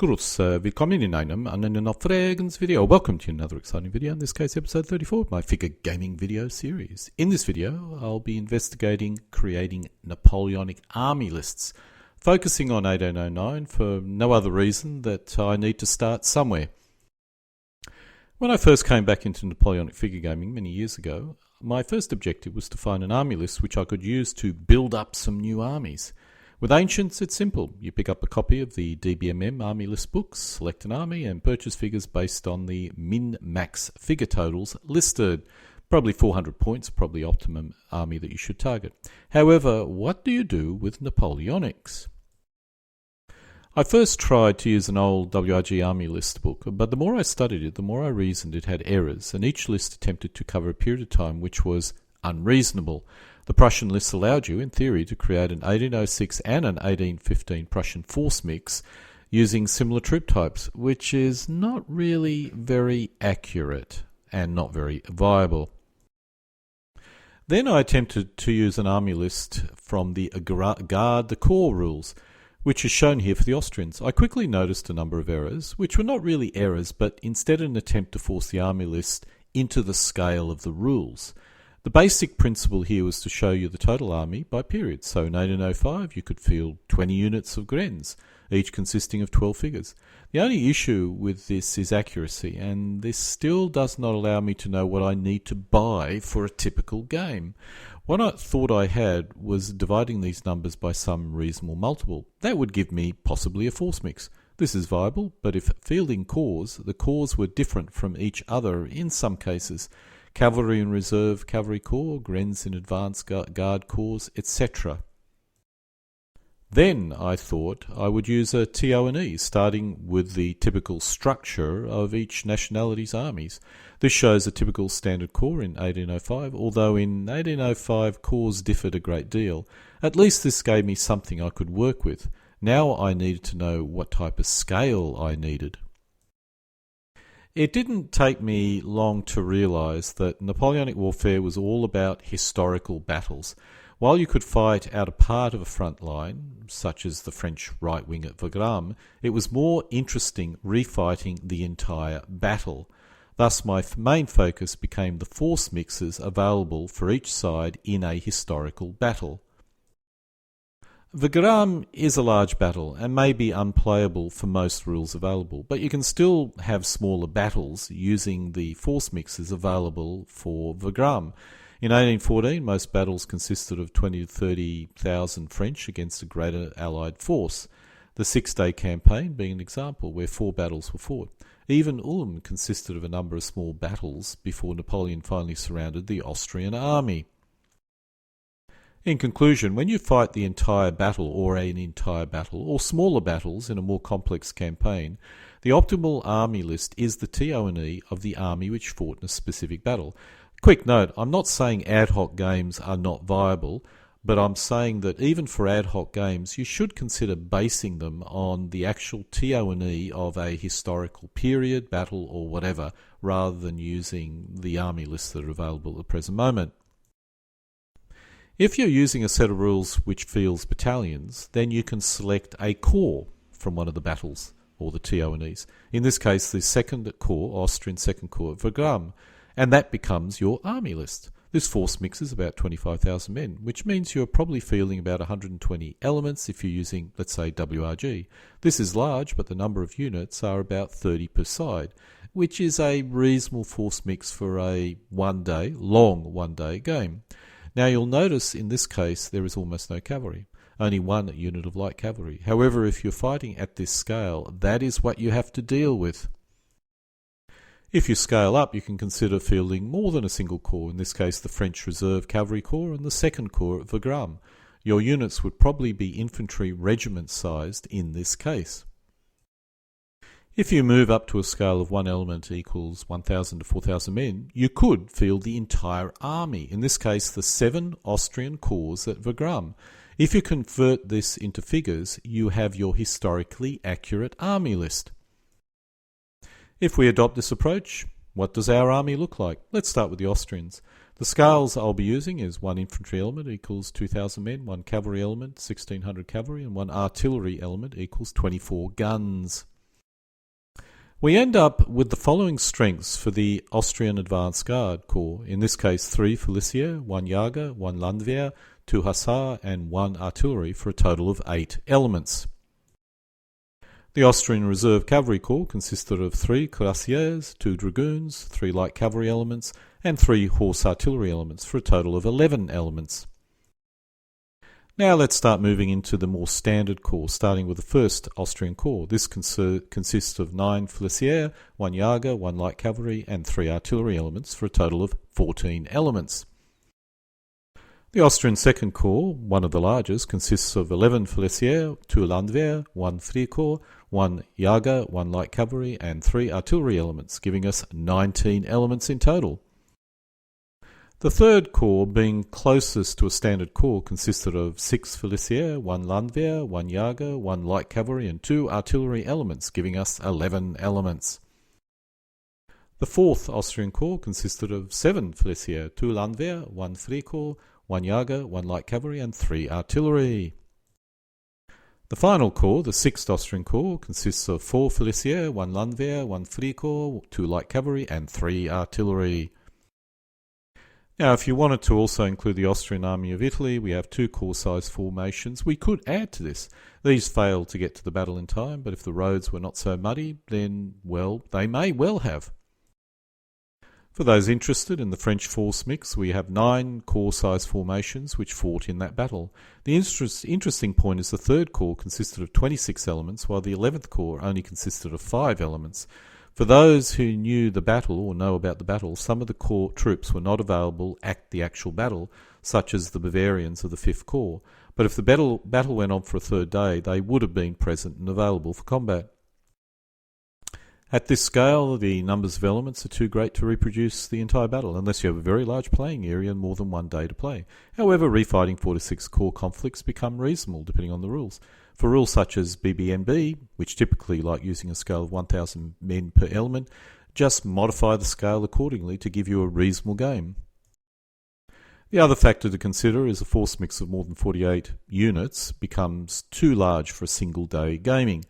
Grüß, willkommen in einem anderen Video. Welcome to another exciting video, in this case episode 34 of my figure gaming video series. In this video, I'll be investigating creating Napoleonic army lists, focusing on 1809 for no other reason that I need to start somewhere. When I first came back into Napoleonic figure gaming many years ago, my first objective was to find an army list which I could use to build up some new armies. With Ancients, it's simple. You pick up a copy of the DBMM army list books, select an army, and purchase figures based on the min-max figure totals listed. Probably 400 points, probably optimum army that you should target. However, what do you do with Napoleonics? I first tried to use an old WRG army list book, but the more I studied it, the more I reasoned it had errors, and each list attempted to cover a period of time which was unreasonable. The Prussian list allowed you, in theory, to create an 1806 and an 1815 Prussian force mix using similar troop types, which is not really very accurate and not very viable. Then I attempted to use an army list from the Garde de Corps rules, which is shown here for the Austrians. I quickly noticed a number of errors, which were not really errors, but instead an attempt to force the army list into the scale of the rules. The basic principle here was to show you the total army by period. So in 1805 you could field 20 units of Grens, each consisting of 12 figures. The only issue with this is accuracy, and this still does not allow me to know what I need to buy for a typical game. What I thought I had was dividing these numbers by some reasonable multiple. That would give me possibly a force mix. This is viable, but if fielding corps, the corps were different from each other in some cases. Cavalry in reserve cavalry corps, Grens in advance guard corps, etc. Then I thought I would use a TO&E, starting with the typical structure of each nationality's armies. This shows a typical standard corps in 1805, although in 1805 corps differed a great deal. At least this gave me something I could work with. Now I needed to know what type of scale I needed. It didn't take me long to realise that Napoleonic warfare was all about historical battles. While you could fight out a part of a front line, such as the French right wing at Wagram, it was more interesting refighting the entire battle. Thus my main focus became the force mixes available for each side in a historical battle. Wagram is a large battle and may be unplayable for most rules available, but you can still have smaller battles using the force mixes available for Wagram. In 1814, most battles consisted of 20 to 30,000 French against a greater Allied force, the Six-Day Campaign being an example where 4 battles were fought. Even Ulm consisted of a number of small battles before Napoleon finally surrounded the Austrian army. In conclusion, when you fight the entire battle or an entire battle or smaller battles in a more complex campaign, the optimal army list is the TO&E of the army which fought in a specific battle. Quick note, I'm not saying ad hoc games are not viable, but I'm saying that even for ad hoc games you should consider basing them on the actual TO&E of a historical period, battle or whatever, rather than using the army lists that are available at the present moment. If you're using a set of rules which fields battalions, then you can select a corps from one of the battles, or the TO&Es. In this case, the 2nd Corps, Austrian 2nd Corps at Wagram, and that becomes your army list. This force mix is about 25,000 men, which means you're probably fielding about 120 elements if you're using, let's say, WRG. This is large, but the number of units are about 30 per side, which is a reasonable force mix for a long one-day game. Now you'll notice in this case there is almost no cavalry, only 1 unit of light cavalry. However, if you're fighting at this scale, that is what you have to deal with. If you scale up, you can consider fielding more than a single corps, in this case the French Reserve Cavalry Corps and the 2nd Corps at Wagram. Your units would probably be infantry regiment sized in this case. If you move up to a scale of 1 element equals 1,000 to 4,000 men, you could field the entire army, in this case the 7 Austrian corps at Wagram. If you convert this into figures, you have your historically accurate army list. If we adopt this approach, what does our army look like? Let's start with the Austrians. The scales I'll be using is 1 infantry element equals 2,000 men, 1 cavalry element, 1,600 cavalry, and 1 artillery element equals 24 guns. We end up with the following strengths for the Austrian Advance Guard Corps. In this case, 3 Fusilier, 1 Jager, 1 Landwehr, 2 Hussar and 1 Artillery for a total of 8 elements. The Austrian Reserve Cavalry Corps consisted of 3 Cuirassiers, 2 Dragoons, 3 Light Cavalry elements and 3 Horse Artillery elements for a total of 11 elements. Now let's start moving into the more standard corps, starting with the 1st Austrian Corps. This consists of 9 Fusilier, 1 Jager, 1 Light Cavalry and 3 Artillery elements for a total of 14 elements. The Austrian 2nd Corps, one of the largest, consists of 11 Fusilier, 2 Landwehr, 1 Freikorps, 1 Jager, 1 Light Cavalry and 3 Artillery elements, giving us 19 elements in total. The 3rd Corps, being closest to a standard corps, consisted of 6 Fusilier, 1 Landwehr, 1 Jager, 1 Light Cavalry and 2 Artillery elements, giving us 11 elements. The 4th Austrian Corps consisted of 7 Fusilier, 2 Landwehr, 1 Freikorps, 1 Jager, 1 Light Cavalry and 3 Artillery. The final corps, the 6th Austrian Corps, consists of 4 Fusilier, 1 Landwehr, 1 Freikorps, 2 Light Cavalry and 3 Artillery. Now, if you wanted to also include the Austrian Army of Italy, we have 2 corps-size formations. We could add to this. These failed to get to the battle in time, but if the roads were not so muddy, then, well, they may well have. For those interested in the French force mix, we have 9 corps-size formations which fought in that battle. The interesting point is the 3rd Corps consisted of 26 elements, while the 11th Corps only consisted of 5 elements. For those who knew the battle or know about the battle, some of the corps troops were not available at the actual battle, such as the Bavarians of the 5th Corps. But if the battle went on for a 3rd day, they would have been present and available for combat. At this scale, the numbers of elements are too great to reproduce the entire battle, unless you have a very large playing area and more than one day to play. However, refighting 4 to 6 corps conflicts become reasonable depending on the rules. For rules such as BBNB, which typically like using a scale of 1,000 men per element, just modify the scale accordingly to give you a reasonable game. The other factor to consider is a force mix of more than 48 units becomes too large for a single day gaming.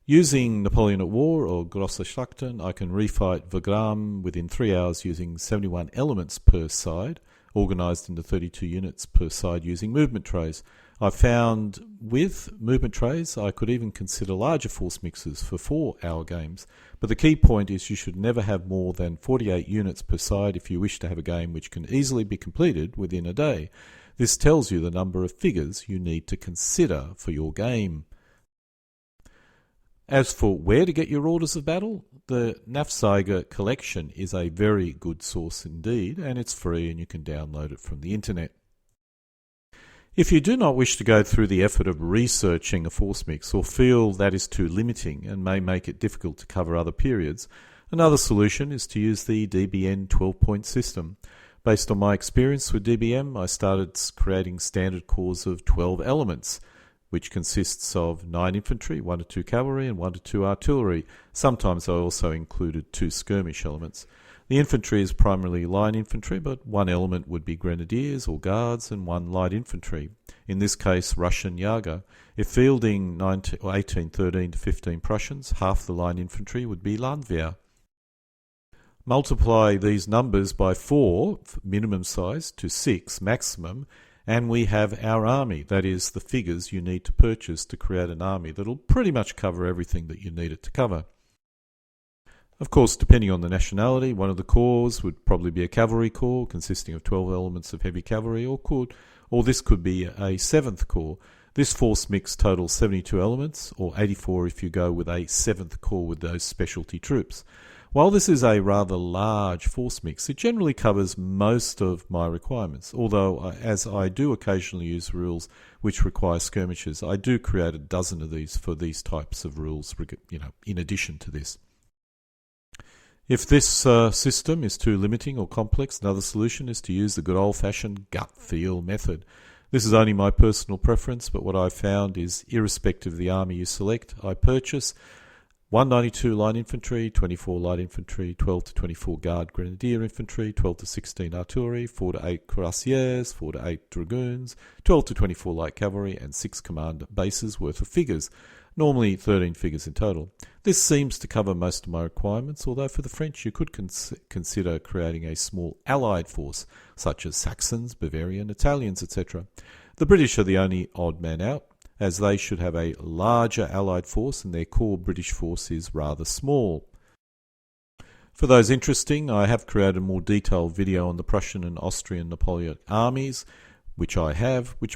Using Napoleonic War or Grosse Schlachten, I can refight Wagram within 3 hours using 71 elements per side, organised into 32 units per side using movement trays. I found with movement trays I could even consider larger force mixes for 4-hour games, but the key point is you should never have more than 48 units per side if you wish to have a game which can easily be completed within a day. This tells you the number of figures you need to consider for your game. As for where to get your orders of battle, the Nafzeiger collection is a very good source indeed, and it's free and you can download it from the internet. If you do not wish to go through the effort of researching a force mix or feel that is too limiting and may make it difficult to cover other periods, another solution is to use the DBN 12-point system. Based on my experience with DBM, I started creating standard corps of 12 elements, which consists of 9 infantry, 1 to 2 cavalry and 1 to 2 artillery. Sometimes I also included 2 skirmish elements. The infantry is primarily line infantry, but one element would be grenadiers or guards and 1 light infantry, in this case Russian Jager. If fielding 1813 to 15 Prussians, half the line infantry would be Landwehr. Multiply these numbers by 4, minimum size, to 6, maximum, and we have our army. That is the figures you need to purchase to create an army that'll pretty much cover everything that you need it to cover. Of course, depending on the nationality, one of the corps would probably be a cavalry corps consisting of 12 elements of heavy cavalry, or this could be a 7th corps. This force mix totals 72 elements, or 84 if you go with a 7th corps with those specialty troops. While this is a rather large force mix, it generally covers most of my requirements, although as I do occasionally use rules which require skirmishes, I do create a dozen of these for these types of rules, in addition to this. If this system is too limiting or complex, another solution is to use the good old-fashioned gut feel method. This is only my personal preference, but what I've found is, irrespective of the army you select, I purchase 192 line infantry, 24 light infantry, 12 to 24 guard grenadier infantry, 12 to 16 artillery, 4 to 8 cuirassiers, 4 to 8 dragoons, 12 to 24 light cavalry, and 6 command bases worth of figures. normally 13 figures in total. This seems to cover most of my requirements, although for the French you could consider creating a small allied force, such as Saxons, Bavarian, Italians, etc. The British are the only odd man out, as they should have a larger allied force and their core British force is rather small. For those interesting, I have created a more detailed video on the Prussian and Austrian Napoleonic armies, which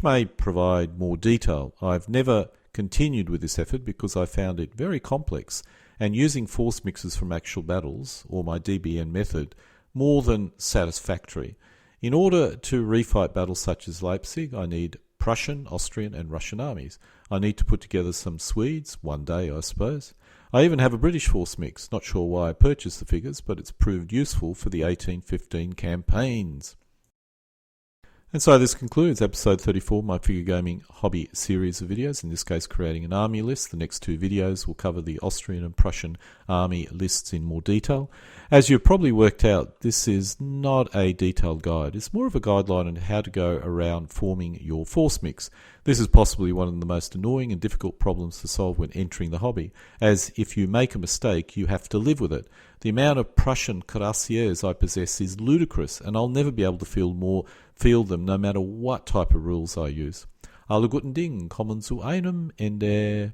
may provide more detail. I've never continued with this effort because I found it very complex, and using force mixes from actual battles, or my DBN method, more than satisfactory. In order to refight battles such as Leipzig, I need Prussian, Austrian and Russian armies. I need to put together some Swedes, one day I suppose. I even have a British force mix, not sure why I purchased the figures, but it's proved useful for the 1815 campaigns. And so this concludes episode 34, my figure gaming hobby series of videos, in this case creating an army list. The next two videos will cover the Austrian and Prussian army lists in more detail. As you've probably worked out, this is not a detailed guide. It's more of a guideline on how to go around forming your force mix. This is possibly one of the most annoying and difficult problems to solve when entering the hobby, as if you make a mistake, you have to live with it. The amount of Prussian cuirassiers I possess is ludicrous, and I'll never be able to field them no matter what type of rules I use. Alle guten Dinge kommen zu einem Ende.